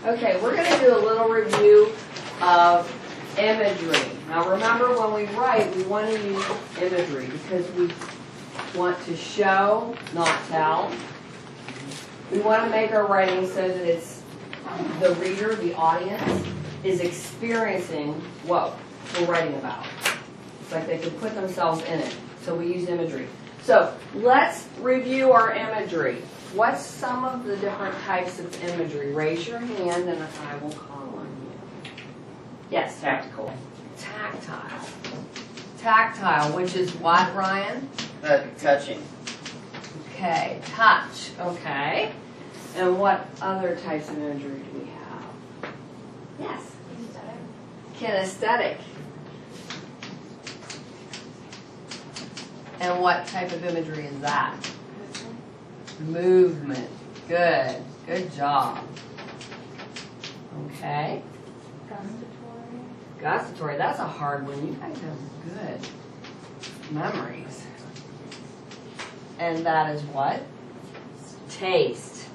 Okay, we're going to do a little review of imagery. Now remember, when we write, we want to use imagery because we want to show, not tell. We want to make our writing so that it's the reader, the audience, is experiencing what we're writing about. It's like they can put themselves in it. So we use imagery. So let's review our imagery. What's some of the different types of imagery? Raise your hand and I will call on you. Yes? Tactical. Tactile. Tactile, which is what, Ryan? Touching. Okay, touch. Okay. And what other types of imagery do we have? Yes? Kinesthetic. And what type of imagery is that? Movement. Good. Good job. Okay. Gustatory. That's a hard one. You guys have good memories. And that is what? Taste.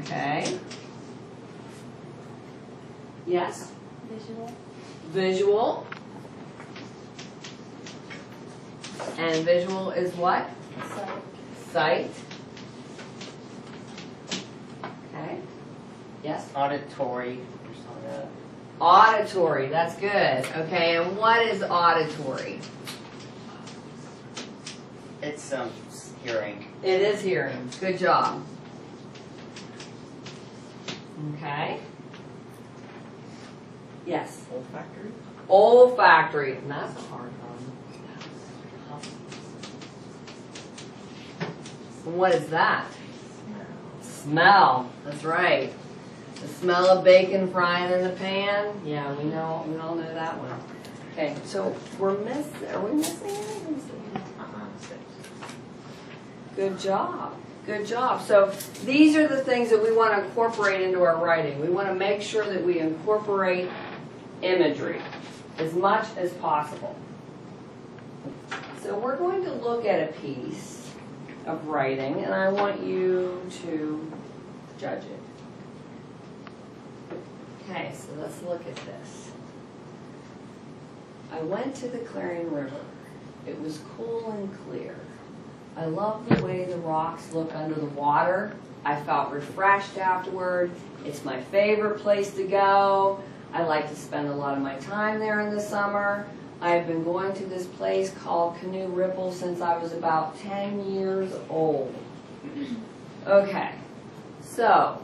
Okay. Yes? Visual. Visual. And visual is what? Sight. Okay. Yes? Auditory. Or something like that. Auditory. That's good. Okay, and what is auditory? It's hearing. It is hearing. Good job. Okay. Yes? Olfactory. Olfactory. And that's a hard one. And what is that? Smell. That's right. The smell of bacon frying in the pan. Yeah, we all know that one. Okay, so are we missing anything? Good job. Good job. So these are the things that we want to incorporate into our writing. We want to make sure that we incorporate imagery as much as possible. So we're going to look at a piece of writing, and I want you to judge it. Okay, so let's look at this. I went to the Clarion River. It was cool and clear. I love the way the rocks look under the water. I felt refreshed afterward. It's my favorite place to go. I like to spend a lot of my time there in the summer. I have been going to this place called Canoe Ripple since I was about 10 years old. Okay, so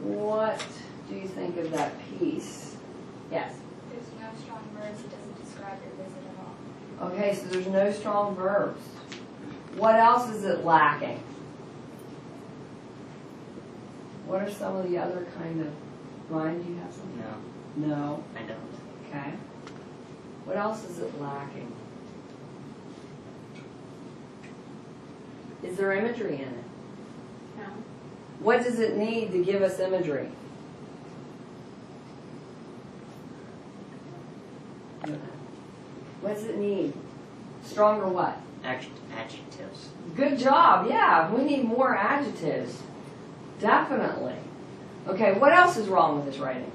what do you think of that piece? Yes? There's no strong verbs. It doesn't describe your visit at all. Okay, so there's no strong verbs. What else is it lacking? What are some of the other kind of... Ryan, do you have something? No. No? I don't. Okay. What else is it lacking? Is there imagery in it? No. What does it need to give us imagery? What does it need? Stronger what? Adjectives. Good job, yeah. We need more adjectives. Definitely. Okay, what else is wrong with this writing?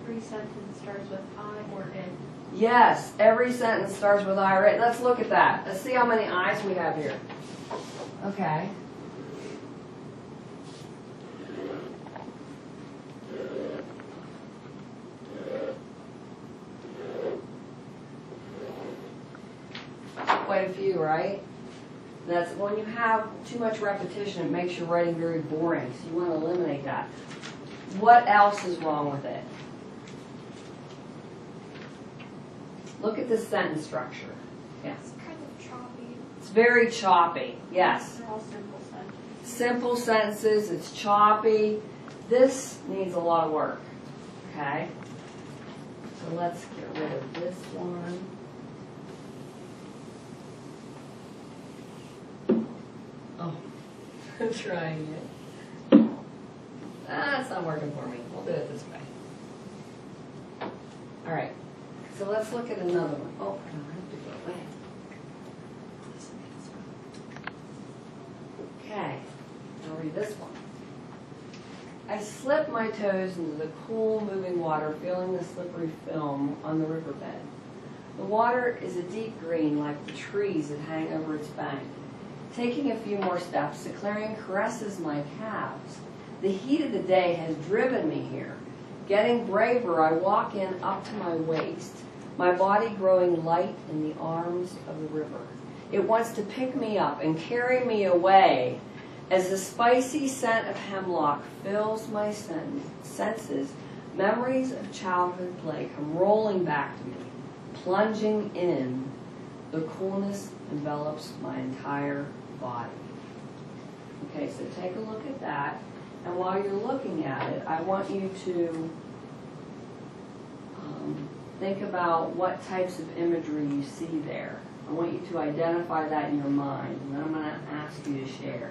Every sentence starts with I or it. Yes, every sentence starts with I or it. Let's look at that. Let's see how many I's we have here. Okay. Quite a few, right? That's when you have too much repetition, it makes your writing very boring. So you want to eliminate that. What else is wrong with it? Look at the sentence structure. Yes. It's kind of choppy. It's very choppy. Yes. They're all simple sentences. Simple sentences. It's choppy. This needs a lot of work. Okay. So let's get rid of this one. Oh, I'm trying it. It's not working for me. We'll do it this way. All right. So let's look at another one. Oh, I don't have to go away. Okay. I'll read this one. I slip my toes into the cool, moving water, feeling the slippery film on the riverbed. The water is a deep green like the trees that hang over its bank. Taking a few more steps, the Clarion caresses my calves. The heat of the day has driven me here. Getting braver, I walk in up to my waist, my body growing light in the arms of the river. It wants to pick me up and carry me away. As the spicy scent of hemlock fills my senses, memories of childhood play come rolling back to me, plunging in. The coolness envelops my entire body. Okay, so take a look at that. And while you're looking at it, I want you to think about what types of imagery you see there. I want you to identify that in your mind, and then I'm going to ask you to share.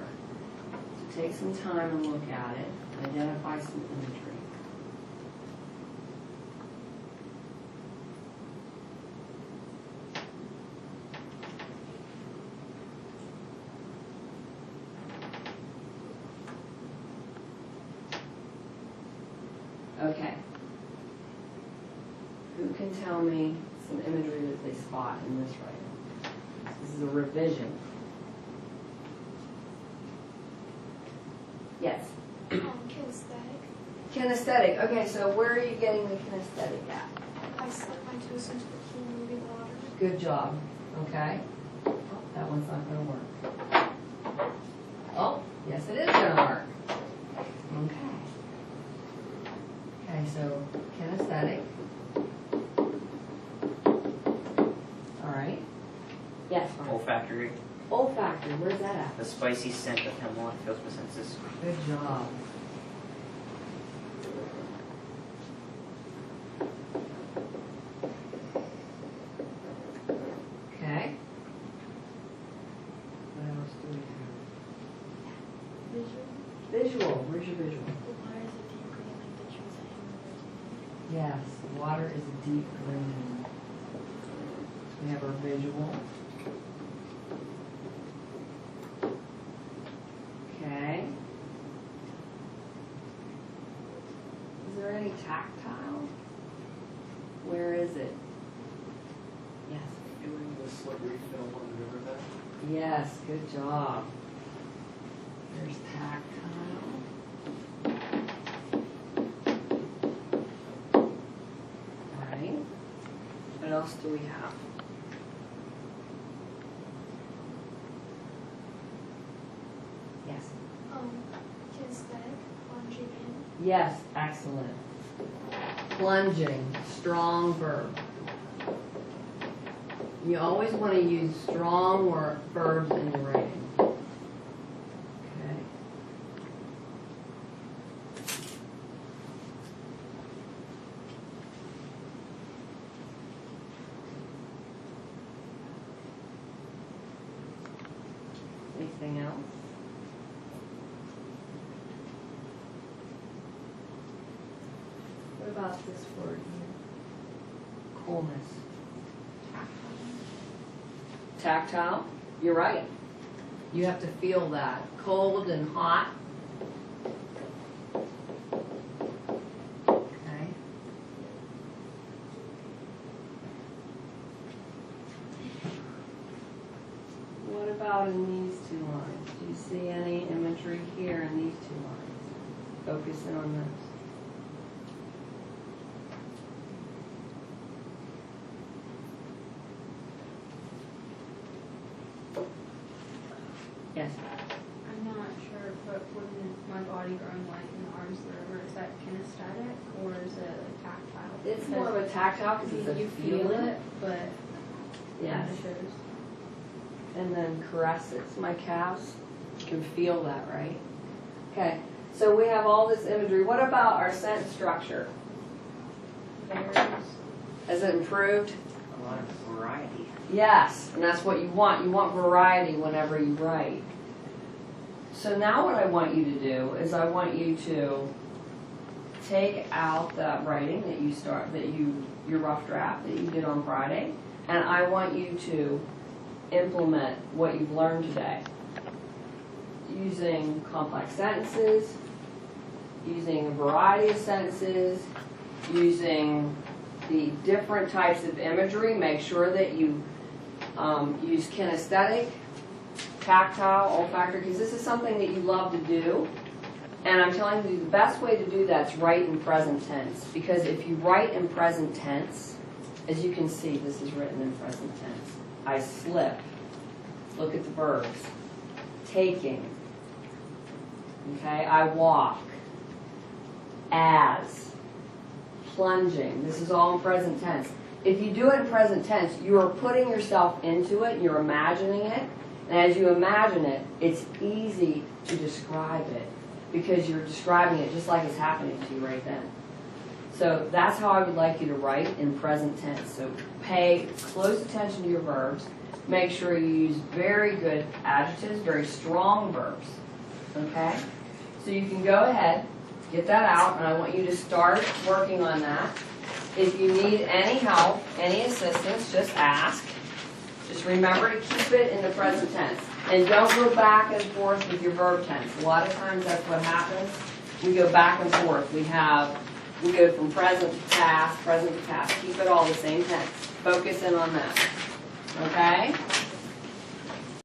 So take some time and look at it. Identify some imagery. Okay. Who can tell me some imagery that they spot in this writing? This is a revision. Yes? Kinesthetic. Kinesthetic. Okay, so where are you getting the kinesthetic at? I slip my toes into the cool moving water. Good job. Okay. Oh, that one's not going to work. Oh, yes it is going to work. Okay. Okay, so kinesthetic. All right. Yes, Mark. Olfactory. Olfactory, where's that at? The spicy scent of hemlock fills my senses. Good job. Okay. What else do we have? Visual. Visual. Where's your visual? The water is a deep green like the trees that hang over it. Yes, water is a deep green. We have our visual. Okay. Is there any tactile? Where is it? Yes. Feeling the slippery film on the riverbed. Yes, good job. There's tactile. All right. What else do we have? Yes. Kinesthetic. Plunging in. Yes, excellent. Plunging, strong verb. You always want to use strong verbs in the writing. Okay. Anything else? What about this word here? Coolness. Tactile? You're right. You have to feel that. Cold and hot. Okay. What about in these two lines? Do you see any imagery here in these two lines? Focus in on those. Yes. I'm not sure, but wouldn't my body growing light in the arms of the river, is that kinesthetic or is it like tactile? It's more of a tactile because it's a you feel feeling. it, but Yes. it shows. And then caresses. My calves can feel that, right? Okay. So we have all this imagery. What about our sentence structure? Varies. Has it improved? A lot of variety. Yes, and that's what you want. You want variety whenever you write. So now what I want you to do is I want you to take out that writing that your rough draft that you did on Friday, and I want you to implement what you've learned today using complex sentences, using a variety of senses, using the different types of imagery. Make sure that you use kinesthetic, tactile, olfactory, because this is something that you love to do. And I'm telling you, the best way to do that is write in present tense. Because if you write in present tense, as you can see, this is written in present tense. I slip. Look at the verbs. Taking. Okay, I walk. As. Plunging. This is all in present tense. If you do it in present tense, you are putting yourself into it, you're imagining it, and as you imagine it, it's easy to describe it because you're describing it just like it's happening to you right then. So that's how I would like you to write in present tense. So pay close attention to your verbs. Make sure you use very good adjectives, very strong verbs. Okay? So you can go ahead, get that out, and I want you to start working on that. If you need any help, any assistance, just ask. Just remember to keep it in the present tense. And don't go back and forth with your verb tense. A lot of times that's what happens. We go back and forth. We go from present to past, present to past. Keep it all the same tense. Focus in on that. Okay?